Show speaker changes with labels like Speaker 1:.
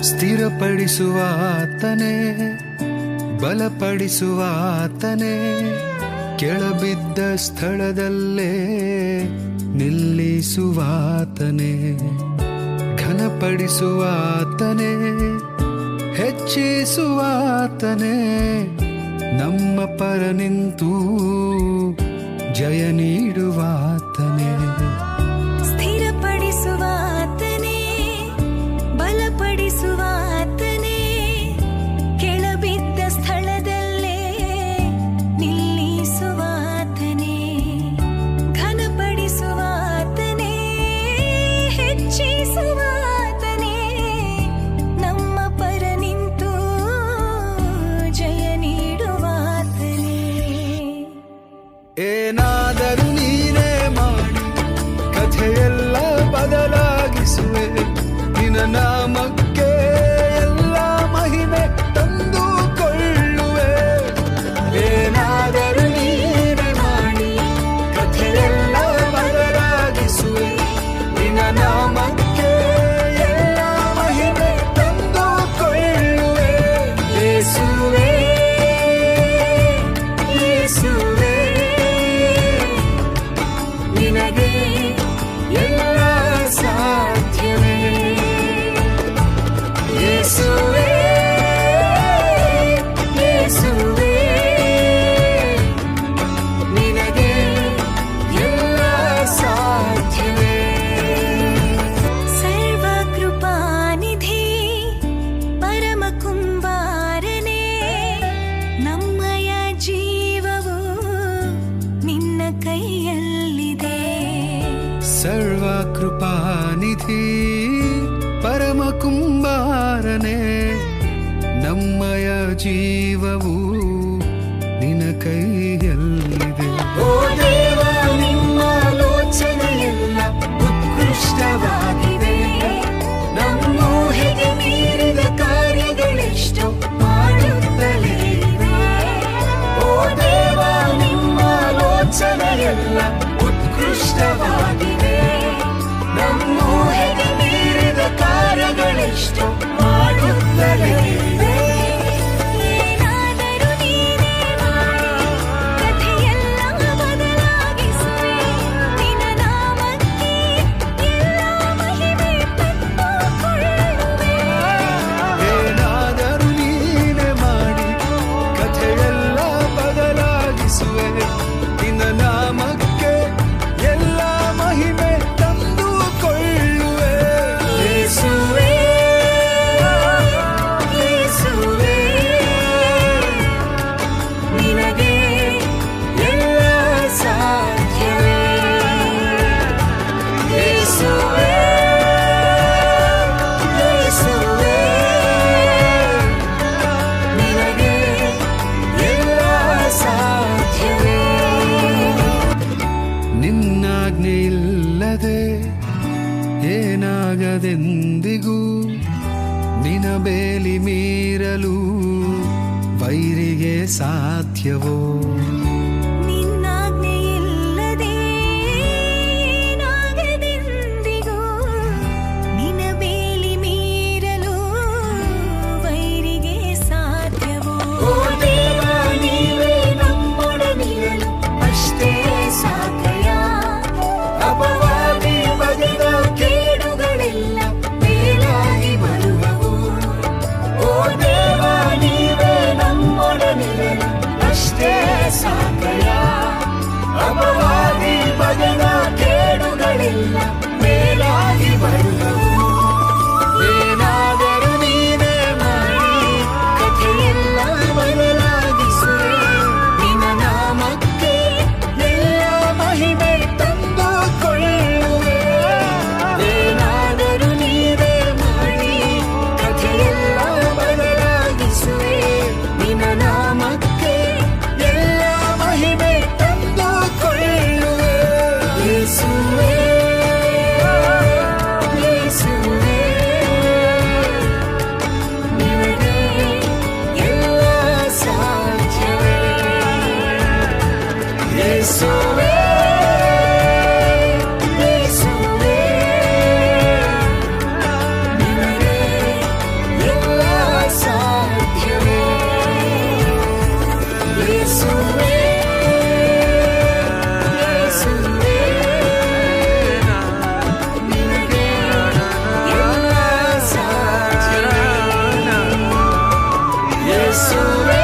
Speaker 1: ಸ್ಥಿರಪಡಿಸುವಾತನೇ, ಬಲಪಡಿಸುವಾತನೇ, ಕೆಳಬಿದ್ದ ಸ್ಥಳದಲ್ಲೇ ನಿಲ್ಲಿಸುವಾತನೇ, ಘನಪಡಿಸುವಾತನೇ, ಹೆಚ್ಚಿಸುವಾತನೇ, ನಮ್ಮ ಪರ ನಿಂತು ಜಯ ನೀಡುವಾತನೇ.
Speaker 2: ಸ್ಥಿರಪಡಿಸುವಾತನೇ, ಬಲಪಡಿಸುವಾತನೇ, ಕೆಳಬಿದ್ದ ಸ್ಥಳದಲ್ಲೇ ನಿಲ್ಲಿಸುವಾತನೇ, ಘನಪಡಿಸುವಾತನೇ, ಹೆಚ್ಚಿಸುವಾತನೇ, ನಮ್ಮ ಪರ ನಿಂತು ಜಯ ನೀಡುವಾತನೇ.
Speaker 1: ಏನಾದರೂ ನೀನೇ ಮಾಡಿ ಕಥೆಯೆಲ್ಲ ಬದಲಾಗಿಸುವೆ, ನಿನ್ನ ನಾಮಕ್ಕೆ ಎಲ್ಲ ಮಹಿಮೆ ತಂದುಕೊಳ್ಳುವೆ. ಏನಾದರೂ ನೀನೇ ಮಾಡಿ ಕಥೆಯೆಲ್ಲ ಬದಲಾಗಿಸುವೆ, ನಿನ್ನ ನಾಮಕ್ಕೆ ಎಲ್ಲ ಮಹಿಮೆ ತಂದುಕೊಳ್ಳುವೆ. ಯೇಸುವೇ, ಯೇಸುವೇ, ನಿನಗೆ ಎಲ್ಲ ಸಾಧ್ಯವೇ. ಯೇಸುವೇ, ಯೇಸುವೇ, ನಿನಗೆ ಎಲ್ಲ ಸಾಧ್ಯವೇ.
Speaker 2: ಸರ್ವ ಕೃಪಾನಿಧಿ ಪರಮ ಕುಂಬಾರನೇ, ನಮ್ಮಯ ಜೀವವು ನಿನ್ನ ಕೈಯಲ್ಲಿದೆ.
Speaker 1: ಸರ್ವ ಕೃಪಾನಿಧಿ ಪರಮ ಕುಂಬಾರನೇ, ನಮ್ಮಯ ಜೀವವು ನಿನ್ನ ಕೈಯಲ್ಲಿದೆ.
Speaker 2: ಓ ದೇವ, ನಿಮ್ಮ ಆಲೋಚನೆಯೆಲ್ಲ ಉತ್ಕೃಷ್ಟವಾಗಿದೆ. ನಮ್ಮ ಊಹೆಗೆ ಮೀರಿದ ಕಾರ್ಯಗಳೆಷ್ಟೋ ಮಾಡುತ್ತಲೇ ಇವೆ. ಓ ದೇವ, ನಿಮ್ಮ ಆಲೋಚನೆಯೆಲ್ಲ ಉತ್ಕೃಷ್ಟವಾಗಿದೆ. ನಮ್ಮ ಊಹೆಗೆ ಮೀರಿದ ಕಾರ್ಯಗಳೆಷ್ಟೋ ಮಾಡುತ್ತಲೇ ಇವೆ. ಏನಾದರೂ ನೀನೇ ಮಾಡಿ ಕಥೆಯೆಲ್ಲ ಬದಲಾಗಿಸುವೆ, ನಿನ್ನ ನಾಮಕ್ಕೆ ಎಲ್ಲ ಮಹಿಮೆ ತಂದುಕೊಳ್ಳುವೆ.
Speaker 1: ಏನಾದರೂ ನೀನೇ ಮಾಡಿ ಕಥೆಯೆಲ್ಲ ಬದಲಾಗಿಸುವೆ, ನಿನ್ನ ನಾಮಕ್ಕೆ ಎಲ್ಲ ಮಹಿಮೆ ತಂದುಕೊಳ್ಳುವೆ.
Speaker 2: ಯೇಸುವೇ, ಯೇಸುವೇ, ನಿನಗೆ ಎಲ್ಲ ಸಾಧ್ಯವೇ. ಯೇಸುವೇ, ಯೇಸುವೇ, ನಿನಗೆ ಎಲ್ಲ ಸಾಧ್ಯವೇ.
Speaker 1: ನಿನ್ನಾಜ್ಞೆ ಇಲ್ಲದೆ ಏನಾಗದೆಂದಿಗೂ, ನಿನ ಬೇಲಿ ಮೀರಲು ವೈರಿಗೆ ಸಾಧ್ಯವೋ.
Speaker 2: ನಿನ್ನಾಜ್ಞೆ ಇಲ್ಲದೆ ಏನಾಗದೆಂದಿಗೂ, ನಿನ್ನ ಬೇಲಿ ಮೀರಲು ವೈರಿಗೆ ಸಾಧ್ಯವೋ. ಓ ದೇವ, ನೀವೇ ನಮ್ಮೊಡನಿರಲು ಅಷ್ಟೇ ಸಾಧ್ಯ. ಅಪವಾದಿ ಬಗೆದ ಕೇಡುಗಳೆಲ್ಲ ಮೇಲಾಗಿ ಬರುವವು. ಓ ದೇವ, ನೀವೇ ನಮ್ಮೊಡನಿರಲು ಅಷ್ಟೇ ಸಾಧ್ಯ. ಯೇಸುವೇ ಯೇಸುವೇ ನಿನಗೆ ಎಲ್ಲ ಸಾಧ್ಯವೇ ಯೇಸುವೇ